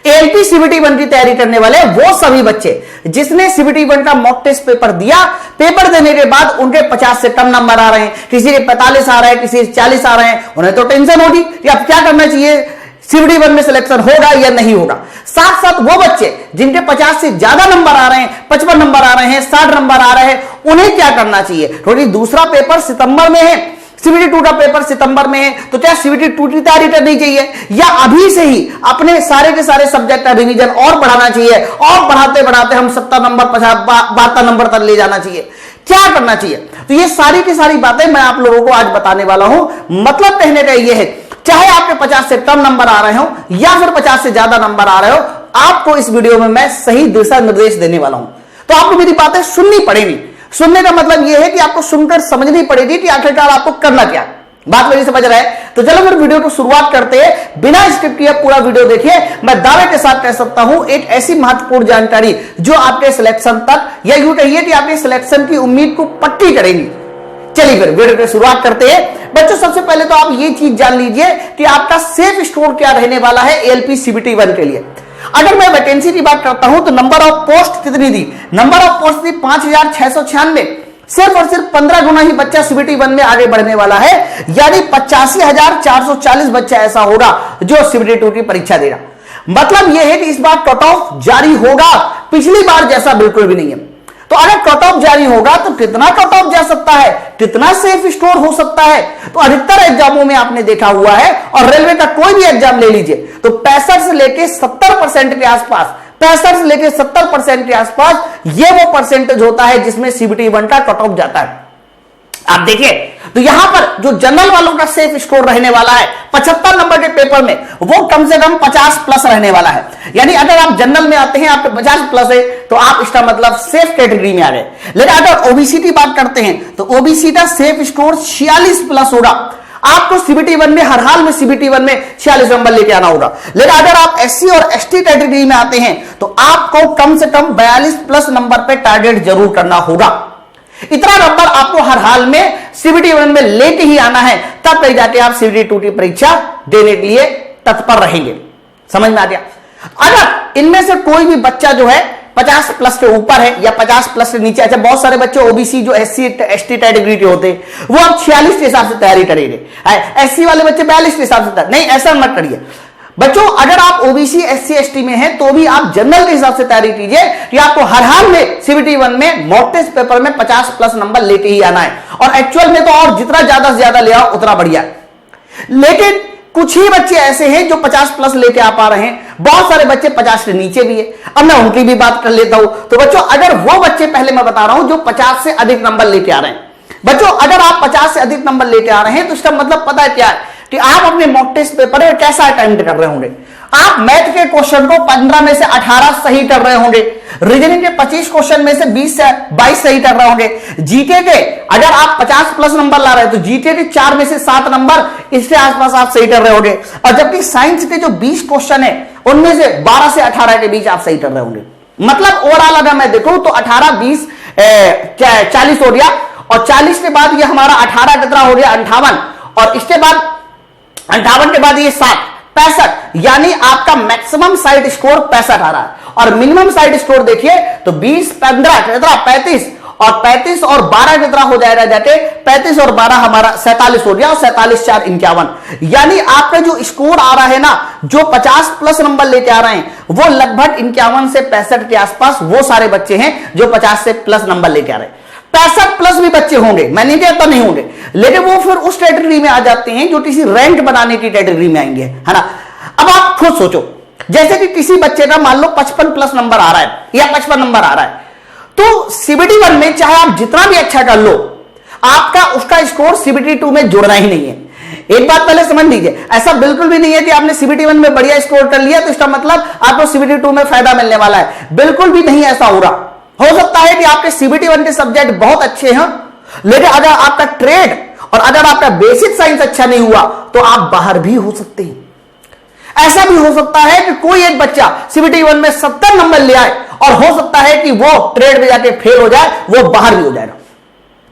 ALP CBT 1 की तैयारी करने वाले वो सभी बच्चे जिसने सीबीटी 1 का मॉक टेस्ट पेपर दिया, पेपर देने के बाद उनके 50 से कम नंबर आ रहे हैं, किसी के 45 आ रहे हैं, किसी के 40 आ रहे हैं, उन्हें तो टेंशन होगी कि अब क्या करना चाहिए, सीबीटी 1 में सिलेक्शन होगा या नहीं होगा। साथ साथ वो बच्चे जिनके 50 से ज्यादा नंबर आ रहे हैं, 55 नंबर आ रहे हैं, 60 नंबर आ रहे हैं, उन्हें क्या करना चाहिए। क्योंकि दूसरा पेपर सितंबर में है, सीबीटी 2 का पेपर सितंबर में है, तो क्या सीबीटी 2 की तैयारी करनी चाहिए या अभी से ही अपने सारे के सारे सब्जेक्ट का रिवीजन और बढ़ाना चाहिए और बढ़ाते बढ़ाते हम 70 नंबर 72 नंबर तक ले जाना चाहिए, क्या करना चाहिए। तो ये सारी की सारी बातें मैं आप लोगों को आज बताने वाला हूं। मतलब कहने का ये है, चाहे आपके 50 से कम नंबर आ रहे हो या फिर 50 से ज्यादा नंबर आ रहे हो, आपको इस वीडियो में मैं सही दिशा निर्देश देने वाला हूं। तो आपको मेरी बातें सुननी पड़ेगी। सुनने का मतलब यह है कि आपको सुनकर समझनी पड़ेगी कि आखिरकार आपको करना क्या। बात मेरी समझ रहे हैं? तो चलो फिर वीडियो को शुरुआत करते हैं। बिना स्किप किए पूरा वीडियो देखिए। मैं दावे के साथ कह सकता हूं एक ऐसी महत्वपूर्ण जानकारी जो आपके सिलेक्शन तक या यूं कहिए कि आपके सिलेक्शन की उम्मीद को पक्की करेगी। चलिए फिर वीडियो की शुरुआत करते हैं। बच्चों सबसे पहले तो आप ये चीज जान लीजिए कि आपका सेफ स्कोर क्या रहने वाला है एएलपी सीबीटी 1 के लिए। अगर मैं वैकेंसी की बात करता हूं तो नंबर ऑफ पोस्ट कितनी दी, नंबर ऑफ पोस्ट दी 5696। सिर्फ और सिर्फ 15 गुना ही बच्चा सीबीटी 1 में आगे बढ़ने वाला है, यानी 85,440 बच्चा ऐसा होगा जो सीबीटी 2 की परीक्षा देगा। मतलब यह है कि इस बार कट ऑफ जारी होगा, पिछली बार जैसा बिल्कुल भी नहीं है। तो अगर कट ऑफ जारी होगा तो कितना कट ऑफ जा सकता है, कितना सेफ स्कोर हो सकता है। तो अधिकतर एग्जामों में आपने देखा हुआ है, और रेलवे का कोई भी एग्जाम ले लीजिए तो 65 से लेके 70% के आसपास, 65 से लेके 70% के आसपास ये वो परसेंटेज होता है जिसमें सीबीटी 1 का कट ऑफ जाता है। आप देखिए तो यहां पर जो जनरल वालों का सेफ स्कोर रहने वाला है 75 नंबर के पेपर में, वो कम से कम 50 प्लस रहने वाला है। यानी अगर आप जनरल में आते हैं आपके 50 प्लस है तो आप इसका मतलब सेफ कैटेगरी में आ गए। लेकिन अगर ओबीसी की बात करते हैं तो ओबीसी का सेफ स्कोर 46 प्लस होगा। आपको सीबीटी 1 में हर हाल में सीबीटी 1 में 46 नंबर लेके आना होगा। लेकिन अगर आप एससी और एसटी कैटेगरी में आते हैं तो आपको कम से कम 42 प्लस नंबर पे टारगेट जरूर करना होगा। इतना नंबर आपको हर हाल में सीबीटी 1 में लेके ही आना है, तब कहीं जाके आप सीबीटी 2 की परीक्षा देने के लिए तत्पर रहेंगे। समझ में आ गया? अगर इनमें से कोई भी बच्चा जो है 50 प्लस के ऊपर है या 50 प्लस से नीचे, अच्छा बहुत सारे बच्चे ओबीसी जो एससी एसटी कैटेगरी के होते हैं वो आप 46 के हिसाब से तैयारी करेंगे, एससी वाले बच्चे 42 के हिसाब से नहीं, ऐसा मत करिए बच्चों। अगर आप ओबीसी एससी एसटी में हैं तो भी आप जनरल के हिसाब से तैयारी कीजिए कि आपको हर हाल में सीबीटी 1 में मॉक टेस्ट पेपर में 50 प्लस नंबर लेके ही आना है, और एक्चुअल में तो और जितना ज्यादा से ज्यादा ले आओ उतना बढ़िया। लेकिन कुछ ही बच्चे ऐसे हैं जो 50 प्लस लेके आ पा रहे हैं, बहुत सारे बच्चे 50 से नीचे भी है। अब मैं उनकी भी बात कर लेता हूं। तो बच्चों अगर वो बच्चे, पहले मैं बता रहा हूं, जो 50 से अधिक नंबर लेके आ रहे हैं, बच्चों अगर आप 50 से अधिक नंबर लेके आ रहे हैं तो इसका मतलब पता है क्या है कि आप अपने मॉक टेस्ट पेपर में कैसा अटेम्प्ट कर रहे होंगे। आप मैथ के क्वेश्चन को 15 में से 18 सही कर रहे होंगे, रीजनिंग के 25 क्वेश्चन में से 20 से 22 सही कर रहे होंगे, जीके के अगर आप 50 प्लस नंबर ला रहे हैं तो जीके के 4 में से 7 नंबर इसके आसपास आप सही कर रहे होंगे, और जबकि साइंस के जो 20 क्वेश्चन है उनमें से 12 से 18 के बीच आप सही कर रहे होंगे। मतलब ओवरऑल अगर मैं देखूं तो 18 20 40 हो गया, और 40 के बाद ये हमारा 18 कितना हो गया 58, और इसके बाद 58 के बाद ये 7 65, यानी आपका मैक्सिमम साइड स्कोर 65 आ रहा है, और मिनिमम साइड स्कोर देखिए तो 20 15 कितना 35, और 35 और 12 कितना हो जाएगा जाके 35 और 12 हमारा 47 हो गया, और 47 4 51, यानी आपका जो स्कोर आ रहा है ना, जो 50 प्लस नंबर लेके आ रहे हैं वो लगभग 51 से 65 के आसपास वो सारे बच्चे हैं जो 50 से प्लस नंबर लेके आ रहे हैं। 65 प्लस भी बच्चे होंगे, मैं नहीं कहता नहीं होंगे, लेकिन वो फिर उस कैटेगरी में आ जाते हैं जो किसी रैंक बनाने की कैटेगरी में आएंगे, है ना। अब आप खुद सोचो, जैसे कि किसी बच्चे का मान लो 55 प्लस नंबर आ रहा है या 55 नंबर आ रहा है, तो सीबीटी 1 में चाहे आप जितना भी अच्छा कर लो, आपका उसका स्कोर सीबीटी 2 में जुड़ना ही नहीं है। एक बात पहले समझ लीजिए, ऐसा बिल्कुल भी नहीं है कि आपने सीबीटी 1 में बढ़िया स्कोर कर लिया तो इसका मतलब आपको सीबीटी 2 में फायदा मिलने वाला है, बिल्कुल भी नहीं ऐसा हो रहा। हो सकता है कि आपके सीबीटी 1 के सब्जेक्ट बहुत अच्छे हैं, लेकिन अगर आपका ट्रेड और अगर आपका बेसिक साइंस अच्छा नहीं हुआ तो आप बाहर भी हो सकते हैं। ऐसा भी हो सकता है कि कोई एक बच्चा सीबीटी 1 में 70 नंबर ले आए, और हो सकता है कि वो ट्रेड में जाके फेल हो जाए, वो बाहर भी हो जाएगा।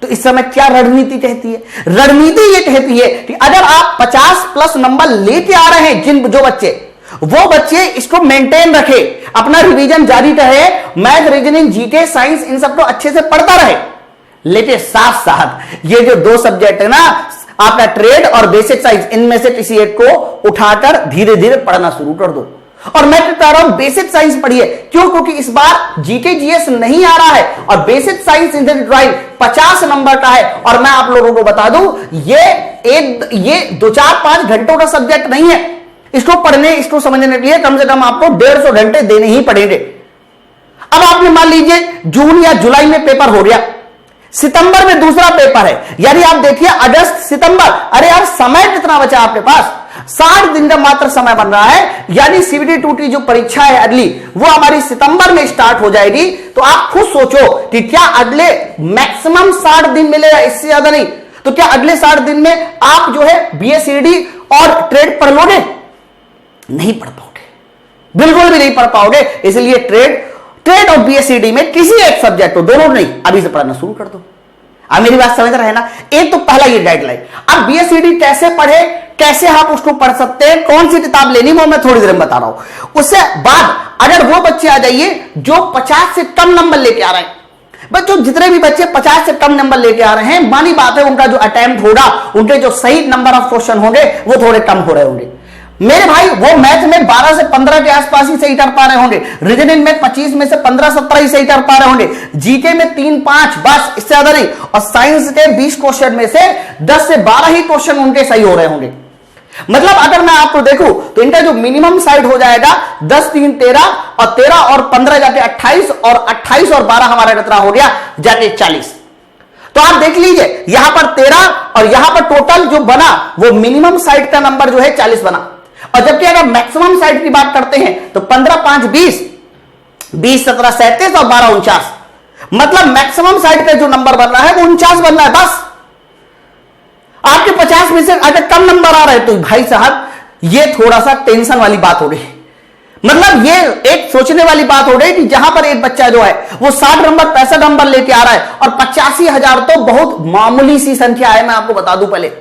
तो इस समय क्या रणनीति कहती है? रणनीति ये कहती है कि अगर आप 50 प्लस नंबर लेके आ रहे हैं, जो बच्चे वो बच्चे इसको मेंटेन रखे, अपना रिवीजन जारी रहे, मैथ, रीजनिंग, जीके, साइंस इन सबको अच्छे से पढ़ता रहे। लेकिन साथ साथ ये जो दो सब्जेक्ट है ना, आपका ट्रेड और बेसिक साइंस, इनमें से किसी एक को उठाकर धीरे धीरे पढ़ना शुरू कर दो। और मैं बता रहा हूं बेसिक साइंस पढ़िए, क्यों? क्योंकि इस बार जीके जीएस नहीं आ रहा है और basic science in drive 50 number का है। और मैं आप लोगों को बता दूं, ये 2-4-5 घंटों का सब्जेक्ट नहीं है। इसको पढ़ने, इसको समझने के लिए कम से कम आपको 150 घंटे देने ही पड़ेंगे। अब आपने मान लीजिए जून या जुलाई में पेपर हो गया, सितंबर में दूसरा पेपर है, यानी आप देखिए अगस्त, सितंबर, अरे यार समय कितना बचा आपके पास? 60 दिन का मात्र समय बन रहा है। यानी सीबीटी 2 की जो परीक्षा है अगली, वो हमारी सितंबर में स्टार्ट हो जाएगी। तो आप खुद सोचो कि क्या अगले मैक्सिमम 60 दिन मिलेगा, इससे ज्यादा नहीं। तो क्या अगले 60 दिन में आप जो है बीएसईडी और ट्रेड पढ़ लोगे? नहीं पढ़ पाओगे, बिल्कुल भी नहीं पढ़ पाओगे। इसलिए ट्रेड और बीएसईडी में किसी एक सब्जेक्ट को, दोनों नहीं, अभी से पढ़ना शुरू कर दो। अब मेरी बात समझ रहे हैं ना? एक तो पहला ये गाइडलाइन। अब बीएसईडी कैसे पढ़े, कैसे आप उसको पढ़ सकते हैं, कौन सी किताब लेनी, वो मैं थोड़ी देर में बता रहा हूं। उससे बाद अगर वो बच्चे आ जाइए जो 50 से कम नंबर लेके आ रहे हैं, बच्चों जितने भी बच्चे 50 से कम नंबर लेके आ रहे हैं, मानी बात है उनका जो अटेम्प्ट होगा, उनके जो सही नंबर ऑफ क्वेश्चन होंगे वो थोड़े कम हो रहे होंगे। मेरे भाई वो मैथ में 12 से 15 के आसपास ही सही कर पा रहे होंगे, रीजनिंग में 25 में से 15-17 ही सही कर पा रहे होंगे, जीके में 3-5 बस, इससे ज्यादा नहीं। और साइंस के 20 क्वेश्चन में से 10 से 12 ही क्वेश्चन उनके सही हो रहे होंगे। मतलब अगर मैं आपको देखूं तो इनका जो मिनिमम साइड हो जाएगा 10, 3, 13 और 13 और 15 जाके 28 और 28 और 12 हमारा कितना हो गया, जाके 40। तो आप देख लीजिए यहां पर 13 और यहां पर टोटल जो बना वो मिनिमम साइड का नंबर जो है 40 बना। और जबकि अगर मैक्सिमम साइड की बात करते हैं तो 15, 5, 20, 20, 17, 37 और 12, 49। मतलब मैक्सिमम साइड का जो नंबर बन रहा है वो 49 बन रहा है बस। आपके 50 में से अगर कम नंबर आ रहा है तो भाई साहब ये थोड़ा सा टेंशन वाली बात हो गई। मतलब ये एक सोचने वाली बात हो गई कि जहां पर एक बच्चा जो है वो 60 नंबर 65 नंबर लेके आ रहा है और 85,000 तो बहुत मामूली सी संख्या है। मैं आपको बता दूं, पहले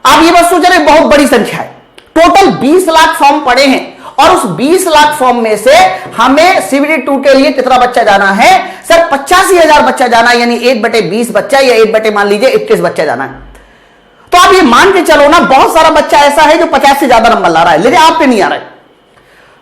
आप ये बस सोच रहे बहुत बड़ी संख्या है। टोटल 20 लाख फॉर्म पड़े हैं और उस 20 लाख फॉर्म में से हमें सीबीटी 2 के लिए कितना बच्चा जाना है? सर 85,000 बच्चा जाना है, यानी 1/20 बच्चा या 1 मान लीजिए 21 बच्चा जाना है। तो आप ये मान के चलो ना, बहुत सारा बच्चा ऐसा है जो 50 से ज्यादा नंबर ला रहा है, लेकिन आप पे नहीं आ रहा है।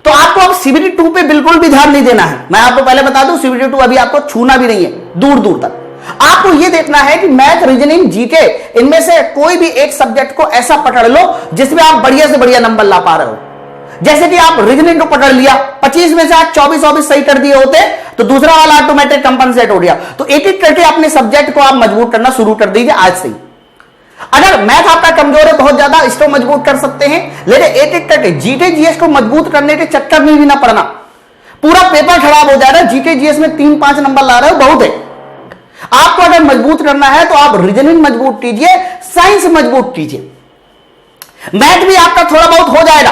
तो आपको अब सीबीटी 2 पे बिल्कुल भी ध्यान नहीं देना है। मैं आपको पहले बता दूं, सीबीटी 2 अभी आपको छूना भी नहीं है दूर दूर तक। आपको यह देखना है कि मैथ, रीजनिंग, जीके, इनमें से कोई भी एक सब्जेक्ट को ऐसा पकड़ लो जिसमें आप बढ़िया से बढ़िया नंबर ला पा रहे हो। जैसे कि आप रीजनिंग को पकड़ लिया, 25 में से आप 24 सही कर दिए होते तो दूसरा वाला ऑटोमेटिक कंपनसेट हो गया। तो एक एक करके अपने सब्जेक्ट को आप मजबूत करना शुरू कर दीजिए आज से ही। अगर मैथ आपका कमजोर है बहुत ज्यादा, इसको मजबूत कर सकते हैं, लेकिन एक एक करके जीके जीएस को मजबूत करने के चक्कर में भी ना पड़ना, पूरा पेपर खराब हो जाएगा। जीके जीएस में 3-5 नंबर ला रहे हो बहुत है। आपको अगर मजबूत करना है तो आप रीजनिंग मजबूत कीजिए, साइंस मजबूत कीजिए, मैथ भी आपका थोड़ा बहुत हो जाएगा।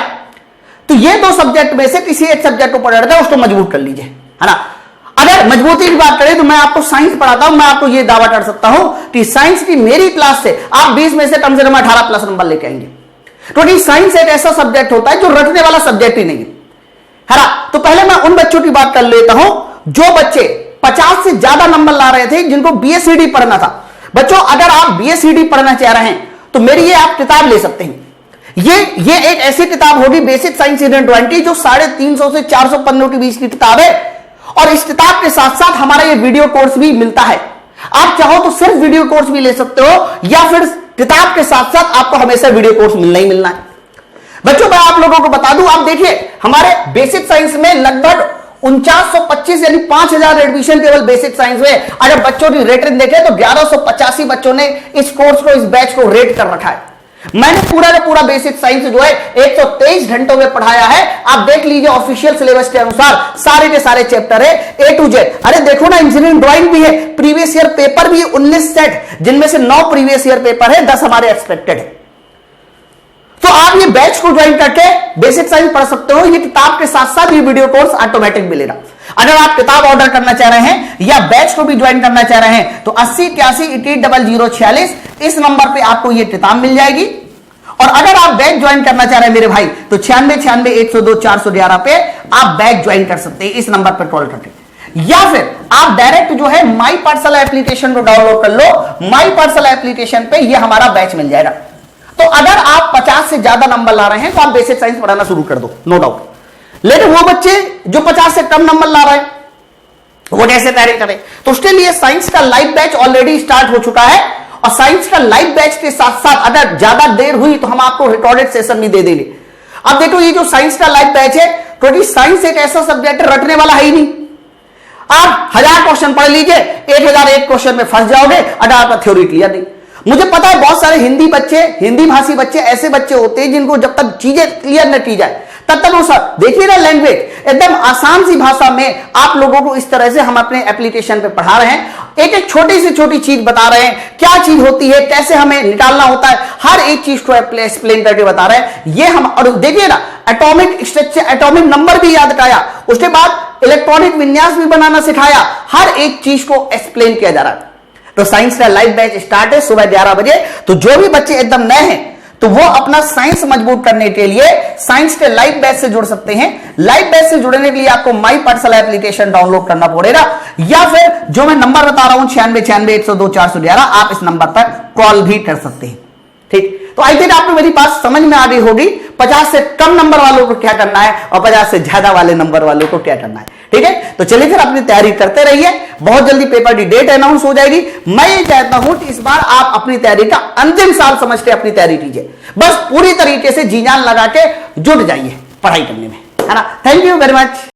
तो ये दो सब्जेक्ट में से किसी एक सब्जेक्ट को पढ़ रहे थे उसको मजबूत कर लीजिए, है ना। अगर मजबूती की बात करें तो मैं आपको साइंस पढ़ाता हूं, मैं आपको ये दावा कर सकता हूं कि साइंस की मेरी क्लास से आप 20 में से कम 18+ नंबर लेके आएंगे, क्योंकि साइंस एक ऐसा सब्जेक्ट होता है जो रटने वाला सब्जेक्ट ही नहीं है ना। तो पहले मैं उन बच्चों की बात कर लेता हूं जो बच्चे 50 से ज्यादा नंबर ला रहे थे, जिनको बीएसईडी पढ़ना था। बच्चों अगर आप बीएसईडी पढ़ना चाह रहे हैं तो मेरी ये आप किताब ले सकते हैं। ये एक ऐसी किताब होगी बेसिक साइंस यूनिट 20 जो 350 से 400 पन्नों के बीच की किताब है। और इस किताब के साथ साथ हमारा ये वीडियो कोर्स भी मिलता है। आप चाहो तो सिर्फ वीडियो कोर्स भी ले सकते हो, या फिर किताब के साथ साथ आपको हमेशा वीडियो कोर्स मिलना ही मिलना है। बच्चों मैं आप लोगों को बता दूं, आप देखिए हमारे बेसिक साइंस में लगभग 4925 यानी 5000 एडमिशन केवल बेसिक साइंस में। अगर बच्चों की रेटिंग देखें तो 1185 बच्चों ने इस कोर्स को, इस बैच को रेट कर रखा है। मैंने पूरा का पूरा बेसिक साइंस जो है 123 घंटों में पढ़ाया है। आप देख लीजिए ऑफिशियल सिलेबस के अनुसार सारे के सारे चैप्टर है A to Z। अरे देखो ना, इंजीनियरिंग ड्राइंग भी है, प्रीवियस ईयर पेपर भी 19 सेट, जिनमें से 9 प्रीवियस ईयर पेपर है, 10 हमारे एक्सपेक्टेड है। तो आप ये बैच को ज्वाइन करके बेसिक साइंस पढ़ सकते हो। ये किताब के साथ साथ ये वीडियो कोर्स ऑटोमेटिक मिलेगा। अगर आप किताब ऑर्डर करना चाह रहे हैं या बैच को भी ज्वाइन करना चाह रहे हैं तो 80 81 88 00 46 इस नंबर पे आपको ये किताब मिल जाएगी। और अगर आप बैच ज्वाइन करना चाह रहे हैं मेरे भाई तो 9696102411 पे आप बैच ज्वाइन कर सकते हैं इस नंबर पर कॉल करके, या फिर आप डायरेक्ट जो है माई पाठशाला एप्लीकेशन को डाउनलोड कर लो। माई पाठशाला एप्लीकेशन पे ये हमारा बैच मिल जाएगा। तो अगर आप 50 से ज्यादा नंबर ला रहे हैं तो आप बेसिक साइंस पढ़ाना शुरू कर दो, नो डाउट। लेकिन वो बच्चे जो 50 से कम नंबर ला रहे हैं वो कैसे तैयारी करें? तो उसके लिए साइंस का लाइव बैच ऑलरेडी स्टार्ट हो चुका है, और साइंस का लाइव बैच के साथ साथ अगर ज्यादा देर हुई तो हम आपको रिकॉर्डेड सेशन भी दे देंगे। अब देखो ये जो साइंस का लाइव बैच है, क्योंकि साइंस एक ऐसा सब्जेक्ट रटने वाला है ही नहीं। आप 1000 क्वेश्चन पढ़ लीजिए, 1001 क्वेश्चन में फंस जाओगे अगर आपका थ्योरी क्लियर नहीं। मुझे पता है बहुत सारे हिंदी बच्चे, हिंदी भाषी बच्चे ऐसे बच्चे होते हैं जिनको जब तक चीजें क्लियर न की जाए तब तक वो सब देखिए ना, लैंग्वेज एकदम आसान सी भाषा में आप लोगों को इस तरह से हम अपने एप्लीकेशन पे पढ़ा रहे हैं। एक एक छोटी से छोटी चीज बता रहे हैं, क्या चीज होती है, कैसे हमें निकालना होता है, हर एक चीज को एक्सप्लेन करके बता रहे हैं। ये हम, और देखिए ना एटॉमिक स्ट्रक्चर, एटॉमिक नंबर भी याद कराया, उसके बाद इलेक्ट्रॉनिक विन्यास भी बनाना सिखाया, हर एक चीज को एक्सप्लेन किया जा रहा है। तो साइंस का लाइव बैच स्टार्ट है सुबह 11 बजे। तो जो भी बच्चे एकदम नए हैं तो वो अपना साइंस मजबूत करने के लिए साइंस के लाइव बैच से जुड़ सकते हैं। लाइव बैच से जुड़ने के लिए आपको माई पाठशाला एप्लीकेशन डाउनलोड करना पड़ेगा, या फिर जो मैं नंबर बता रहा हूं 9696102411 आप इस नंबर पर कॉल भी कर सकते हैं। ठीक, तो आई थिंक आपको मेरी बात समझ में आ गई होगी, 50 से कम नंबर वालों को क्या करना है और 50 से ज्यादा वाले नंबर वालों को क्या करना है। ठीक है, तो चलिए फिर अपनी तैयारी करते रहिए। बहुत जल्दी पेपर की डेट अनाउंस हो जाएगी। मैं ये चाहता हूं कि इस बार आप अपनी तैयारी का अंतिम साल समझ के अपनी तैयारी कीजिए, बस पूरी तरीके से जी जान लगा के जुट जाइए पढ़ाई करने में, है ना। Thank you very much.